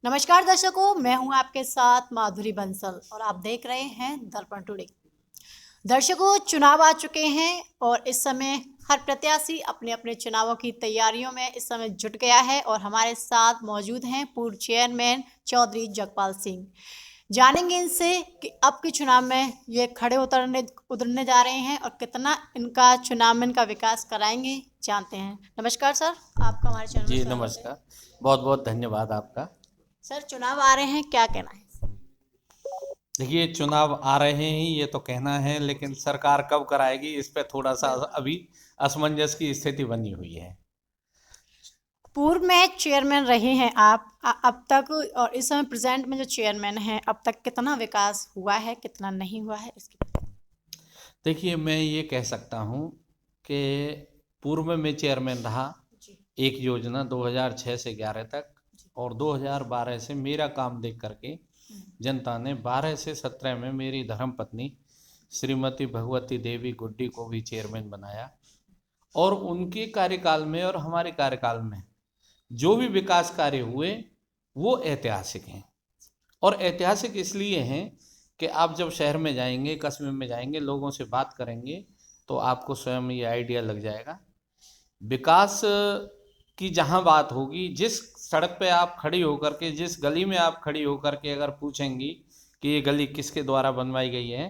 नमस्कार दर्शकों, मैं हूं आपके साथ माधुरी बंसल और आप देख रहे हैं दर्पण टुडे। दर्शकों, चुनाव आ चुके हैं और इस समय हर प्रत्याशी अपने अपने चुनावों की तैयारियों में इस समय जुट गया है और हमारे साथ मौजूद हैं पूर्व चेयरमैन चौधरी जगपाल सिंह। जानेंगे इनसे कि अब के चुनाव में ये खड़े उतरने जा रहे हैं और कितना इनका चुनाव में इनका विकास कराएंगे, जानते हैं। नमस्कार सर, आपका हमारे चैनल में जी स्वागत है। नमस्कार। बहुत बहुत धन्यवाद आपका। सर, चुनाव आ रहे हैं, क्या कहना है? देखिए, चुनाव आ रहे हैं ये तो कहना है, लेकिन सरकार कब कराएगी इस पे थोड़ा सा बिल्कुल। अभी असमंजस की स्थिति बनी हुई है। पूर्व में चेयरमैन रहे हैं आप अब तक, और इस समय प्रेजेंट में जो चेयरमैन हैं अब तक कितना विकास हुआ है, कितना नहीं हुआ है, इसकी? देखिए, मैं ये कह सकता हूँ कि पूर्व में मैं चेयरमैन रहा जी। एक योजना 2006 से 11 तक, जी। और 2012 से मेरा काम देख करके जनता ने 12 से 17 में मेरी धर्मपत्नी श्रीमती भगवती देवी गुड्डी को भी चेयरमैन बनाया। और उनके कार्यकाल में और हमारे कार्यकाल में जो भी विकास कार्य हुए वो ऐतिहासिक हैं। और ऐतिहासिक इसलिए हैं कि आप जब शहर में जाएंगे, कस्बे में जाएंगे, लोगों से बात करेंगे तो आपको स्वयं ये आइडिया लग जाएगा। विकास की जहाँ बात होगी, जिस सड़क पे आप खड़ी होकर के, जिस गली में आप खड़ी होकर के अगर पूछेंगी कि ये गली किसके द्वारा बनवाई गई है,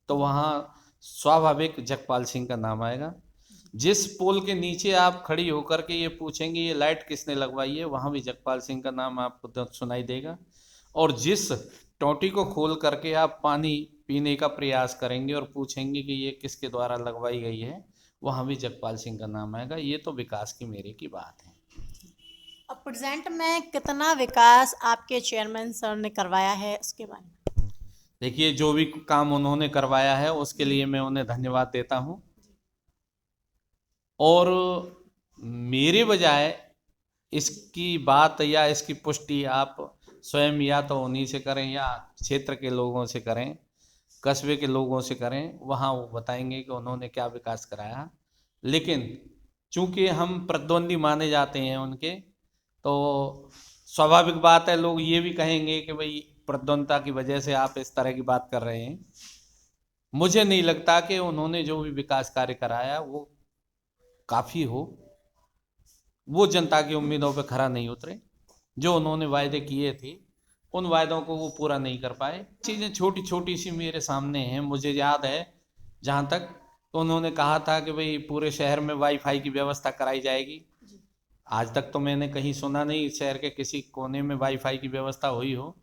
तो वहाँ स्वाभाविक जगपाल सिंह का नाम आएगा। जिस पोल के नीचे आप खड़ी होकर के ये पूछेंगे ये लाइट किसने लगवाई है, वहाँ भी जगपाल सिंह का नाम आपको सुनाई देगा। और जिस टोंटी को खोल करके आप पानी पीने का प्रयास करेंगे और पूछेंगे कि ये किसके द्वारा लगवाई गई है, वहाँ भी जगपाल सिंह का नाम आएगा। ये तो विकास की मेरे की बात है। अब प्रेजेंट में कितना विकास आपके चेयरमैन सर ने करवाया है, उसके बारे में? देखिए, जो भी काम उन्होंने करवाया है उसके लिए मैं उन्हें धन्यवाद देता हूँ। और मेरे बजाय इसकी बात या इसकी पुष्टि आप स्वयं या तो उन्हीं से करें या क्षेत्र के लोगों से करें, कस्बे के लोगों से करें, वहाँ वो बताएंगे कि उन्होंने क्या विकास कराया। लेकिन चूंकि हम प्रतिद्वंदी माने जाते हैं उनके, तो स्वाभाविक बात है लोग ये भी कहेंगे कि भाई प्रतिद्वंदता की वजह से आप इस तरह की बात कर रहे हैं। मुझे नहीं लगता कि उन्होंने जो भी विकास कार्य कराया वो काफ़ी हो। वो जनता की उम्मीदों पर खरा नहीं उतरे। जो उन्होंने वायदे किए थे उन वायदों को वो पूरा नहीं कर पाए। चीज़ें छोटी छोटी सी मेरे सामने हैं। मुझे याद है जहाँ तक, तो उन्होंने कहा था कि भाई पूरे शहर में वाईफाई की व्यवस्था कराई जाएगी। आज तक तो मैंने कहीं सुना नहीं शहर के किसी कोने में वाईफाई की व्यवस्था हुई हो।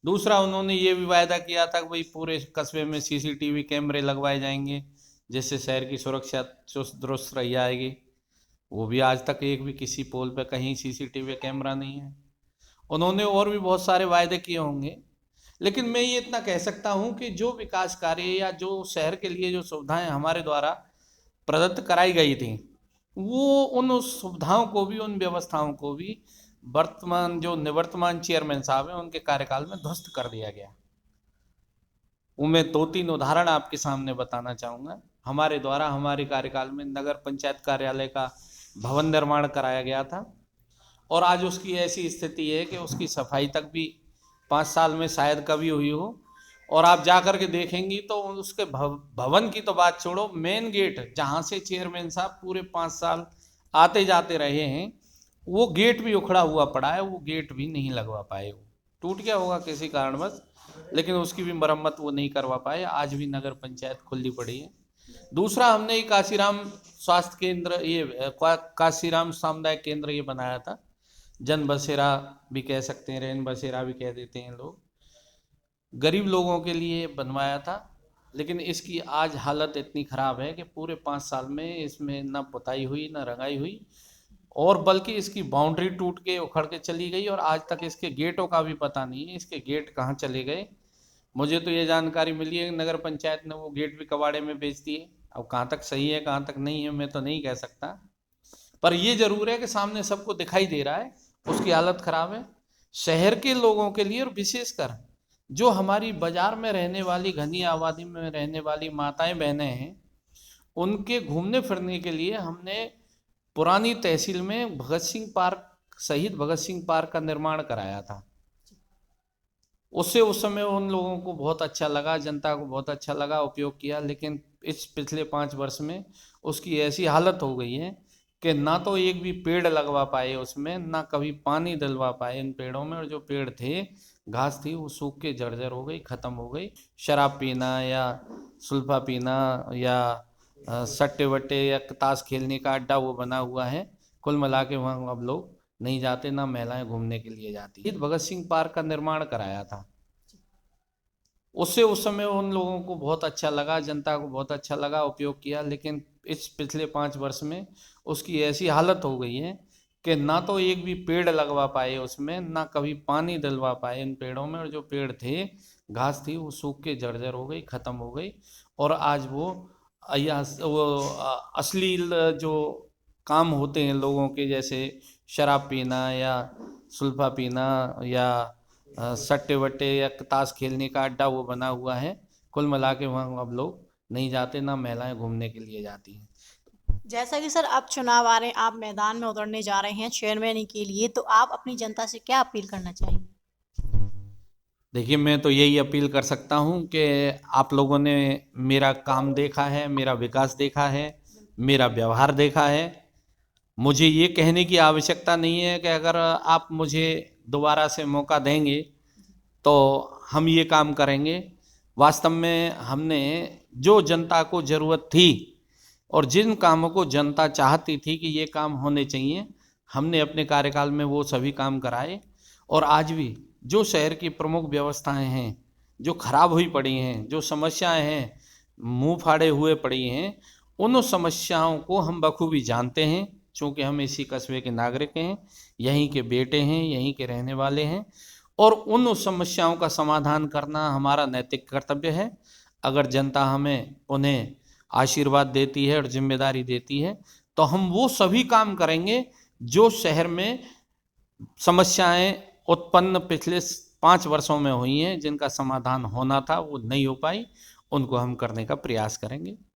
दूसरा, उन्होंने ये भी वायदा किया था कि भाई पूरे कस्बे में सीसीटीवी कैमरे लगवाए जाएंगे, जिससे शहर की सुरक्षा चुस्त दुरुस्त रही जाएगी। वो भी आज तक एक भी किसी पोल पे कहीं सीसीटीवी कैमरा नहीं है। उन्होंने और भी बहुत सारे वायदे किए होंगे, लेकिन मैं ये इतना कह सकता हूँ कि जो विकास कार्य या जो शहर के लिए जो सुविधाएं हमारे द्वारा प्रदत्त कराई गई थी, वो उन सुविधाओं को भी, उन व्यवस्थाओं को भी वर्तमान जो निवर्तमान चेयरमैन साहब हैं उनके कार्यकाल में ध्वस्त कर दिया गया। वो मैं दो तीन उदाहरण आपके सामने बताना चाहूँगा। हमारे द्वारा हमारे कार्यकाल में नगर पंचायत कार्यालय का भवन निर्माण कराया गया था, और आज उसकी ऐसी स्थिति है कि उसकी सफाई तक भी 5 साल में शायद कभी हुई हो। और आप जा कर के देखेंगी तो उसके भवन की तो बात छोड़ो, मेन गेट जहाँ से चेयरमैन साहब पूरे 5 साल आते जाते रहे हैं, वो गेट भी उखड़ा हुआ पड़ा है। वो गेट भी नहीं लगवा पाए। वो टूट गया होगा किसी कारणवश, लेकिन उसकी भी मरम्मत वो नहीं करवा पाए। आज भी नगर पंचायत खुली पड़ी है। दूसरा, हमने काशीराम स्वास्थ्य केंद्र, ये काशीराम सामुदायिक केंद्र ये बनाया था। जन बसेरा भी कह सकते हैं, रैन बसेरा भी कह देते हैं लोग। गरीब लोगों के लिए बनवाया था, लेकिन इसकी आज हालत इतनी ख़राब है कि पूरे 5 साल में इसमें ना पुताई हुई ना रंगाई हुई, और बल्कि इसकी बाउंड्री टूट के उखड़ के चली गई। और आज तक इसके गेटों का भी पता नहीं है, इसके गेट कहाँ चले गए। मुझे तो ये जानकारी मिली है कि नगर पंचायत ने वो गेट भी कबाड़े में बेच दिए। अब कहाँ तक सही है कहाँ तक नहीं है मैं तो नहीं कह सकता, पर ये जरूर है कि सामने सबको दिखाई दे रहा है उसकी हालत खराब है। शहर के लोगों के लिए, और विशेषकर जो हमारी बाजार में रहने वाली, घनी आबादी में रहने वाली माताएं बहनें हैं, उनके घूमने फिरने के लिए हमने पुरानी तहसील में भगत सिंह पार्क, शहीद भगत सिंह पार्क का निर्माण कराया था। उससे उस समय उन लोगों को बहुत अच्छा लगा, जनता को बहुत अच्छा लगा, उपयोग किया। लेकिन इस पिछले 5 वर्ष में उसकी ऐसी हालत हो गई है कि ना तो एक भी पेड़ लगवा पाए उसमें, ना कभी पानी डलवा पाए इन पेड़ों में, और जो पेड़ थे, घास थी, वो सूख के जर्जर हो गई, खत्म हो गई। शराब पीना या सुल्फा पीना या सट्टे वट्टे या ताश खेलने का अड्डा वो बना हुआ है। कुल मिला के वहाँ अब लोग नहीं जाते, ना महिलाएं घूमने के लिए जाती। शहीद भगत सिंह पार्क का निर्माण कराया था। उससे उस समय उन लोगों को बहुत अच्छा लगा, जनता को बहुत अच्छा लगा, उपयोग किया। लेकिन इस पिछले 5 वर्ष में उसकी ऐसी हालत हो गई है कि ना तो एक भी पेड़ लगवा पाए उसमें, ना कभी पानी डलवा पाए इन पेड़ों में, और जो पेड़ थे, घास थी, वो सूख के जर्जर हो गई, खत्म हो गई। और आज वो अश्लील जो काम होते हैं लोगों के, जैसे शराब पीना या सुल्फा पीना या सट्टे वट्टे या ताश खेलने का अड्डा वो बना हुआ है। कुल मिला के वहाँ अब लोग नहीं जाते, ना महिलाएं घूमने के लिए जाती हैं। जैसा कि सर अब चुनाव आ रहे हैं, आप मैदान में उतरने जा रहे हैं चेयरमैन के लिए, तो आप अपनी जनता से क्या अपील करना चाहेंगे? देखिए, मैं तो यही अपील कर सकता हूँ कि आप लोगों ने मेरा काम देखा है, मेरा विकास देखा है, मेरा व्यवहार देखा है। मुझे ये कहने की आवश्यकता नहीं है कि अगर आप मुझे दोबारा से मौका देंगे तो हम ये काम करेंगे। वास्तव में हमने जो जनता को ज़रूरत थी और जिन कामों को जनता चाहती थी कि ये काम होने चाहिए, हमने अपने कार्यकाल में वो सभी काम कराए। और आज भी जो शहर की प्रमुख व्यवस्थाएं हैं, जो खराब हुई पड़ी हैं, जो समस्याएं हैं, मुंह फाड़े हुए पड़ी हैं, उन समस्याओं को हम बखूबी जानते हैं, चूँकि हम इसी कस्बे के नागरिक हैं, यहीं के बेटे हैं, यहीं के रहने वाले हैं। और उन समस्याओं का समाधान करना हमारा नैतिक कर्तव्य है। अगर जनता हमें उन्हें आशीर्वाद देती है और जिम्मेदारी देती है, तो हम वो सभी काम करेंगे जो शहर में समस्याएं उत्पन्न पिछले 5 वर्षों में हुई हैं, जिनका समाधान होना था वो नहीं हो पाई, उनको हम करने का प्रयास करेंगे।